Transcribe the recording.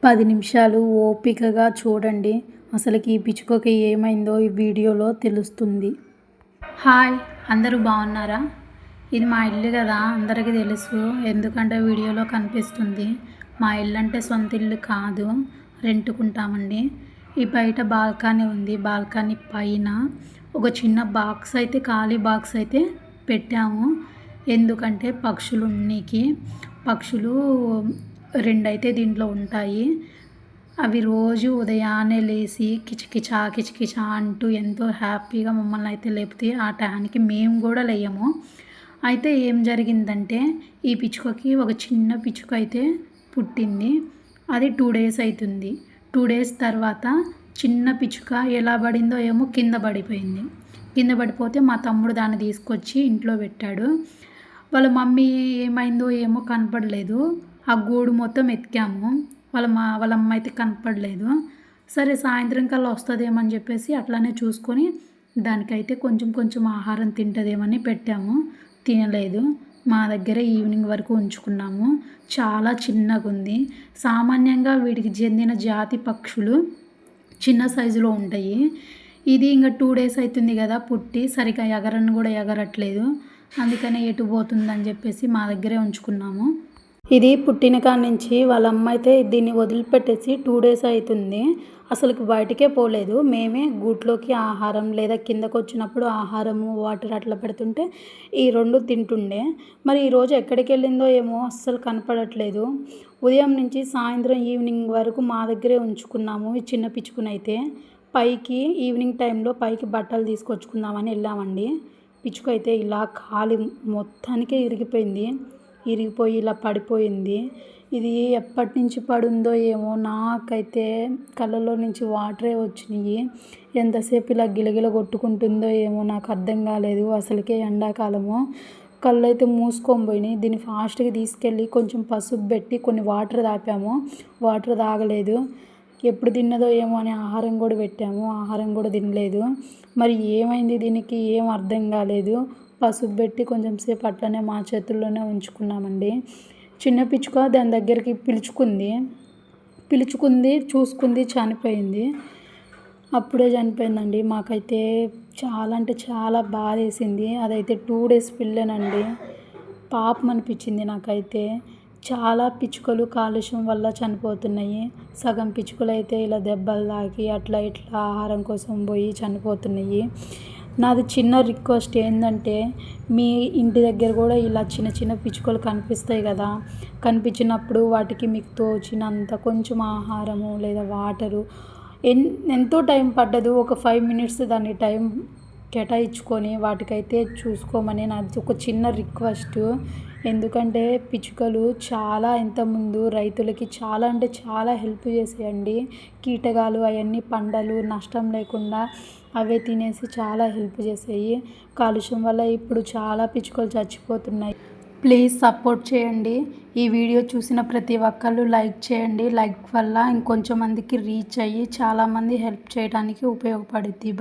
10 నిమిషాలు ఓపికగా చూడండి. అసలుకి ఈ పిచ్చుకకి ఏమైందో ఈ వీడియోలో తెలుస్తుంది. హాయ్, అందరూ బాగున్నారా? ఇది మా ఇల్లు కదా, అందరికీ తెలుసు. ఎందుకంటే వీడియోలో కనిపిస్తుంది. మా ఇల్లు అంటే సొంత ఇల్లు కాదు, రెంట్కుంటామండి. ఈ బయట బాల్కనీ ఉంది. బాల్కనీ పైన ఒక చిన్న బాక్స్ అయితే, ఖాళీ బాక్స్ అయితే పెట్టాము. ఎందుకంటే పక్షులు 2 అయితే దీంట్లో ఉంటాయి. అవి రోజు ఉదయాన్నే లేచి కిచకిచా అంటూ ఎంతో హ్యాపీగా మమ్మల్ని అయితే లేపుతాయి. ఆ టైంకి మేము కూడా లేయము. అయితే ఏం జరిగిందంటే, ఈ పిచ్చుకకి ఒక చిన్న పిచ్చుక అయితే పుట్టింది. అది 2 డేస్ అవుతుంది. 2 డేస్ తర్వాత చిన్న పిచ్చుక ఎలా పడిందో ఏమో కింద పడిపోయింది. కింద పడిపోతే మా తమ్ముడు దాన్ని తీసుకొచ్చి ఇంట్లో పెట్టాడు. వాళ్ళ మమ్మీ ఏమైందో ఏమో కనపడలేదు. ఆ గూడు మొత్తం ఎతికాము. వాళ్ళ అమ్మ అయితే కనపడలేదు. సరే, సాయంత్రం కల్లా వస్తుందేమని చెప్పేసి అట్లానే చూసుకొని దానికైతే కొంచెం ఆహారం తింటుందేమని పెట్టాము. తినలేదు. మా దగ్గర ఈవినింగ్ వరకు ఉంచుకున్నాము. చాలా చిన్నగా ఉంది. సామాన్యంగా వీటికి చెందిన జాతి పక్షులు చిన్న సైజులో ఉంటాయి. ఇది ఇంకా 2 డేస్ అవుతుంది కదా పుట్టి, సరిగా ఎగరని కూడా ఎగరట్లేదు. అందుకనే ఎటు పోతుందని చెప్పేసి మా దగ్గరే ఉంచుకున్నాము. ఇది పుట్టిన కాడ నుంచి వాళ్ళ అమ్మ అయితే దీన్ని వదిలిపెట్టేసి 2 డేస్ అవుతుంది. అసలుకి బయటికే పోలేదు. మేమే గూట్లోకి ఆహారం లేదా కిందకు వచ్చినప్పుడు ఆహారము, వాటర్ అట్లా పెడుతుంటే ఈ 2 తింటుండే. మరి ఈరోజు ఎక్కడికి వెళ్ళిందో ఏమో అస్సలు కనపడట్లేదు. ఉదయం నుంచి సాయంత్రం ఈవినింగ్ వరకు మా దగ్గరే ఉంచుకున్నాము. ఈ చిన్న పిచ్చుకునైతే పైకి ఈవినింగ్ టైంలో పైకి బట్టలు తీసుకొచ్చుకుందామని వెళ్ళామండి. పిచ్చుక అయితే ఇలా కాలి మొత్తానికే ఇరిగిపోయి ఇలా పడిపోయింది. ఇది ఎప్పటి నుంచి పడుందో ఏమో, నాకైతే కళ్ళలో నుంచి వాటరే వచ్చినాయి. ఎంతసేపు ఇలా గిలగిల కొట్టుకుంటుందో ఏమో నాకు అర్థం కాలేదు. అసలుకే ఎండాకాలము, కళ్ళు అయితే మూసుకొని పోయినాయి. దీన్ని ఫాస్ట్గా తీసుకెళ్ళి కొంచెం పసుపు పెట్టి కొన్ని వాటర్ తాపాము. వాటర్ తాగలేదు. ఎప్పుడు తిన్నదో ఏమో అని ఆహారం కూడా పెట్టాము. ఆహారం కూడా తినలేదు. మరి ఏమైంది దీనికి ఏం అర్థం కాలేదు. పసుపు పెట్టి కొంచెం సేపు అట్లనే మా చేతుల్లోనే ఉంచుకున్నామండి. చిన్న పిచ్చుక దాని దగ్గరికి పిలుచుకుంది, చూసుకుంది, చనిపోయింది. అప్పుడే చనిపోయిందండి. మాకైతే చాలా అంటే చాలా బాధ వేసింది. అదైతే 2 డేస్ పిల్లనండి. పాపం అనిపించింది నాకైతే. చాలా పిచ్చుకలు కాలుష్యం వల్ల చనిపోతున్నాయి. సగం పిచ్చుకలు అయితే ఇలా దెబ్బలు తాకి అట్లా ఇట్లా ఆహారం కోసం పోయి చనిపోతున్నాయి. నాది చిన్న రిక్వెస్ట్ ఏంటంటే, మీ ఇంటి దగ్గర కూడా ఇలా చిన్న పిచ్చుకలు కనిపిస్తాయి కదా, కనిపించినప్పుడు వాటికి మీకు తోచినంత కొంచెం ఆహారము లేదా వాటరు, ఎంతో టైం పడ్డదు, ఒక 5 మినిట్స్ దాన్ని టైం కేటాయించుకొని వాటికైతే చూసుకోమని నాది ఒక చిన్న రిక్వెస్ట్. ఎందుకంటే పిచ్చుకలు చాలా ఇంతకుముందు రైతులకి చాలా అంటే చాలా హెల్ప్ చేసేయండి. కీటకాలు అవన్నీ పంటలు నష్టం లేకుండా అవే తినేసి చాలా హెల్ప్ చేసాయి. కాలుష్యం వల్ల ఇప్పుడు చాలా పిచ్చుకలు చచ్చిపోతున్నాయి. ప్లీజ్ సపోర్ట్ చేయండి. ఈ వీడియో చూసిన ప్రతి ఒక్కళ్ళు లైక్ చేయండి. లైక్ వల్ల ఇంకొంచెం మందికి రీచ్ అయ్యి చాలామంది హెల్ప్ చేయడానికి ఉపయోగపడుద్ది.